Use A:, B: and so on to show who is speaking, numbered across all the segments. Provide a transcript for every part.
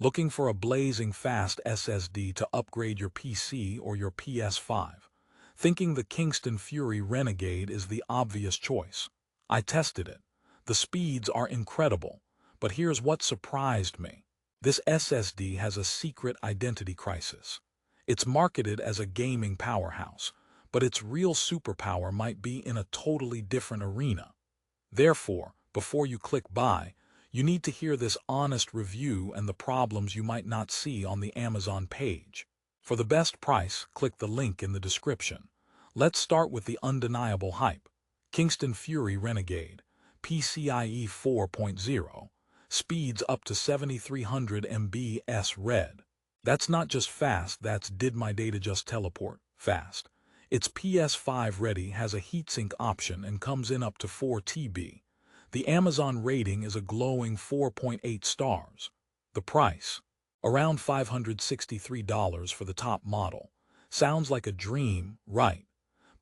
A: Looking for a blazing fast SSD to upgrade your PC or your PS5? Thinking the Kingston Fury Renegade is the obvious choice. I tested it. The speeds are incredible, but here's what surprised me. This SSD has a secret identity crisis. It's marketed as a gaming powerhouse, but its real superpower might be in a totally different arena. Therefore, before you click buy, you need to hear this honest review and the problems you might not see on the Amazon page. For the best price, click the link in the description. Let's start with the undeniable hype. Kingston Fury Renegade, PCIe 4.0, speeds up to 7300 MB/s read. That's not just fast, that's did my data just teleport fast. Its PS5 ready, has a heatsink option and comes in up to 4 TB. The Amazon rating is a glowing 4.8 stars. The price? Around $563 for the top model. Sounds like a dream, right?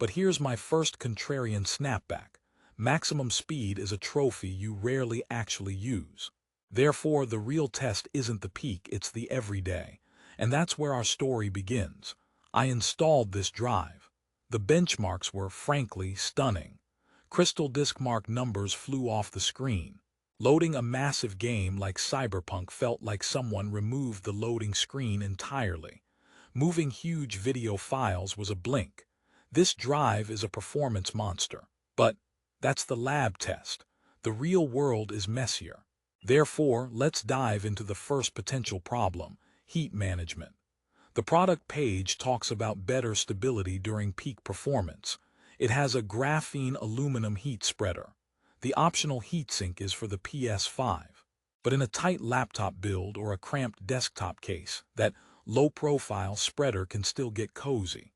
A: But here's my first contrarian snapback. Maximum speed is a trophy you rarely actually use. Therefore, the real test isn't the peak, it's the everyday. And that's where our story begins. I installed this drive. The benchmarks were, frankly, stunning. Crystal disk mark numbers flew off the screen. Loading a massive game like Cyberpunk felt like someone removed the loading screen entirely. Moving huge video files was a blink. This drive is a performance monster. But that's the lab test. The real world is messier. Therefore, let's dive into the first potential problem: heat management. The product page talks about better stability during peak performance. It has a graphene aluminum heat spreader. The optional heatsink is for the PS5. But in a tight laptop build or a cramped desktop case, that low-profile spreader can still get cozy.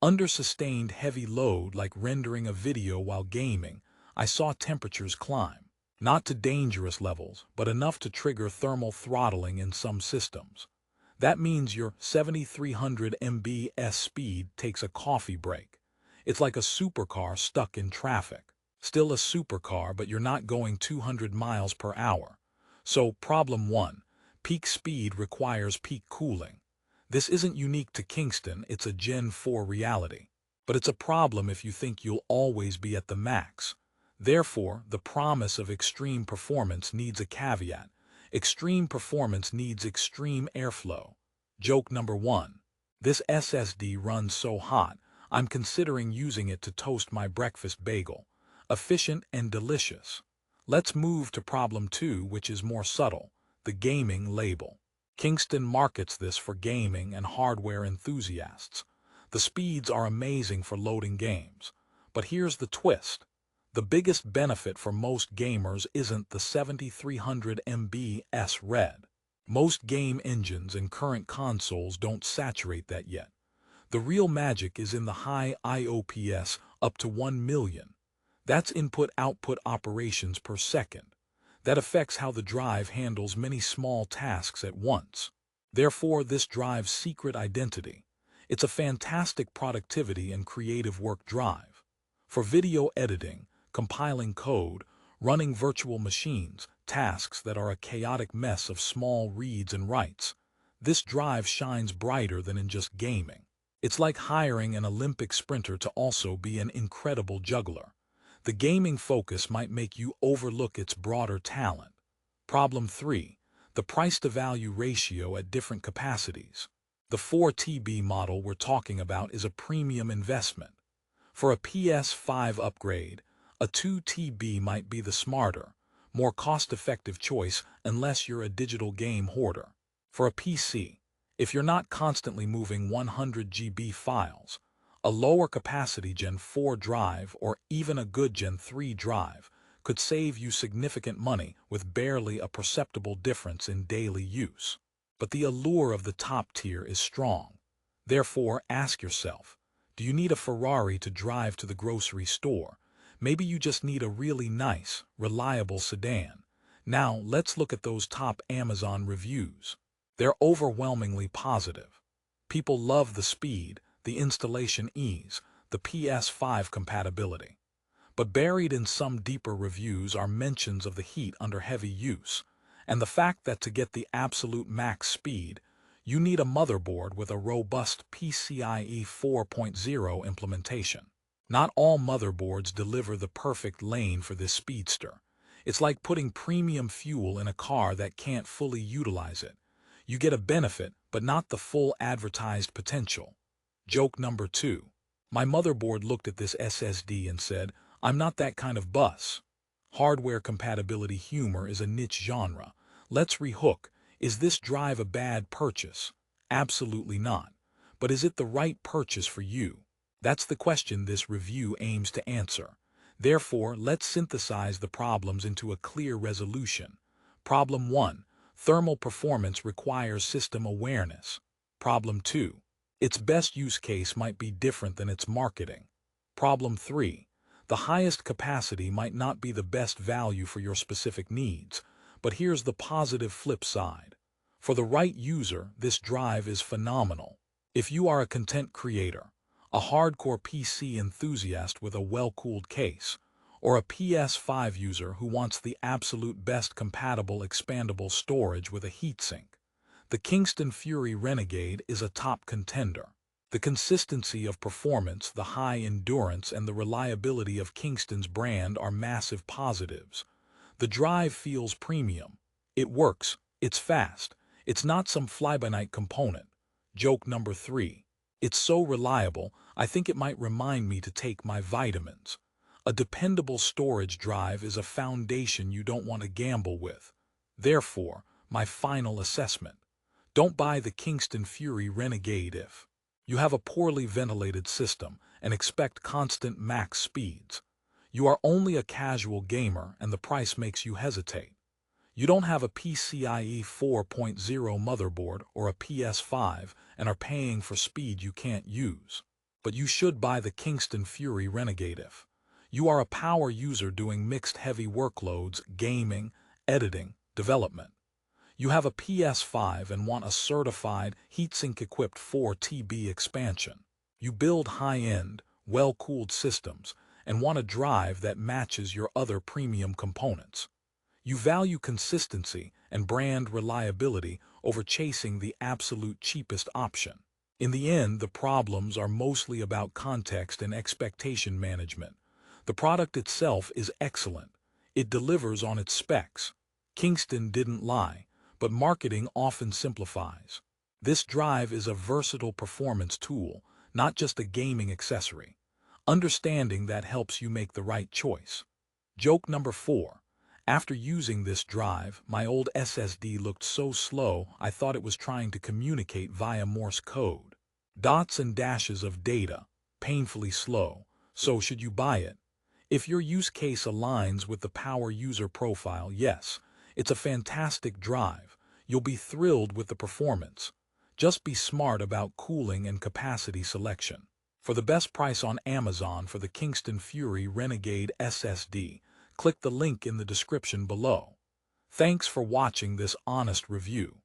A: Under sustained heavy load, like rendering a video while gaming, I saw temperatures climb. Not to dangerous levels, but enough to trigger thermal throttling in some systems. That means your 7300 MB/s speed takes a coffee break. It's like a supercar stuck in traffic. Still a supercar, but you're not going 200 miles per hour. So, problem 1. Peak speed requires peak cooling. This isn't unique to Kingston, it's a Gen 4 reality. But it's a problem if you think you'll always be at the max. Therefore, the promise of extreme performance needs a caveat. Extreme performance needs extreme airflow. Joke number 1. This SSD runs so hot, I'm considering using it to toast my breakfast bagel. Efficient and delicious. Let's move to problem 2, which is more subtle: the gaming label. Kingston markets this for gaming and hardware enthusiasts. The speeds are amazing for loading games. But here's the twist. The biggest benefit for most gamers isn't the 7300 MB/s read. Most game engines and current consoles don't saturate that yet. The real magic is in the high IOPS, up to 1 million. That's input-output operations per second. That affects how the drive handles many small tasks at once. Therefore, this drive's secret identity. It's a fantastic productivity and creative work drive. For video editing, compiling code, running virtual machines, tasks that are a chaotic mess of small reads and writes, this drive shines brighter than in just gaming. It's like hiring an Olympic sprinter to also be an incredible juggler. The gaming focus might make you overlook its broader talent. Problem 3. The price-to-value ratio at different capacities. The 4 TB model we're talking about is a premium investment. For a PS5 upgrade, a 2 TB might be the smarter, more cost-effective choice unless you're a digital game hoarder. For a PC, if you're not constantly moving 100 GB files, a lower capacity Gen 4 drive or even a good Gen 3 drive could save you significant money with barely a perceptible difference in daily use. But the allure of the top tier is strong. Therefore, ask yourself, do you need a Ferrari to drive to the grocery store? Maybe you just need a really nice, reliable sedan. Now, let's look at those top Amazon reviews. They're overwhelmingly positive. People love the speed, the installation ease, the PS5 compatibility. But buried in some deeper reviews are mentions of the heat under heavy use. and the fact that to get the absolute max speed, you need a motherboard with a robust PCIe 4.0 implementation. Not all motherboards deliver the perfect lane for this speedster. It's like putting premium fuel in a car that can't fully utilize it. You get a benefit, but not the full advertised potential. Joke number 2. My motherboard looked at this SSD and said, "I'm not that kind of bus." Hardware compatibility humor is a niche genre. Let's rehook. Is this drive a bad purchase? Absolutely not. But is it the right purchase for you? That's the question this review aims to answer. Therefore, let's synthesize the problems into a clear resolution. Problem 1. Thermal performance requires system awareness. Problem 2. Its best use case might be different than its marketing. Problem 3. The highest capacity might not be the best value for your specific needs, but here's the positive flip side. For the right user, this drive is phenomenal. If you are a content creator, a hardcore PC enthusiast with a well-cooled case, or a PS5 user who wants the absolute best compatible expandable storage with a heatsink, the Kingston Fury Renegade is a top contender. The consistency of performance, the high endurance, and the reliability of Kingston's brand are massive positives. The drive feels premium. It works. It's fast. It's not some fly-by-night component. Joke number 3. It's so reliable, I think it might remind me to take my vitamins. A dependable storage drive is a foundation you don't want to gamble with. Therefore, my final assessment. Don't buy the Kingston Fury Renegade if you have a poorly ventilated system and expect constant max speeds. You are only a casual gamer and the price makes you hesitate. You don't have a PCIe 4.0 motherboard or a PS5 and are paying for speed you can't use. But you should buy the Kingston Fury Renegade if you are a power user doing mixed heavy workloads, gaming, editing, development. You have a PS5 and want a certified, heatsink-equipped 4 TB expansion. You build high-end, well-cooled systems and want a drive that matches your other premium components. You value consistency and brand reliability over chasing the absolute cheapest option. In the end, the problems are mostly about context and expectation management. The product itself is excellent. It delivers on its specs. Kingston didn't lie, but marketing often simplifies. This drive is a versatile performance tool, not just a gaming accessory. Understanding that helps you make the right choice. Joke number 4. After using this drive, my old SSD looked so slow I thought it was trying to communicate via Morse code. Dots and dashes of data, painfully slow. So should you buy it? If your use case aligns with the power user profile, yes, it's a fantastic drive. You'll be thrilled with the performance. Just be smart about cooling and capacity selection. For the best price on Amazon for the Kingston Fury Renegade SSD, click the link in the description below. Thanks for watching this honest review.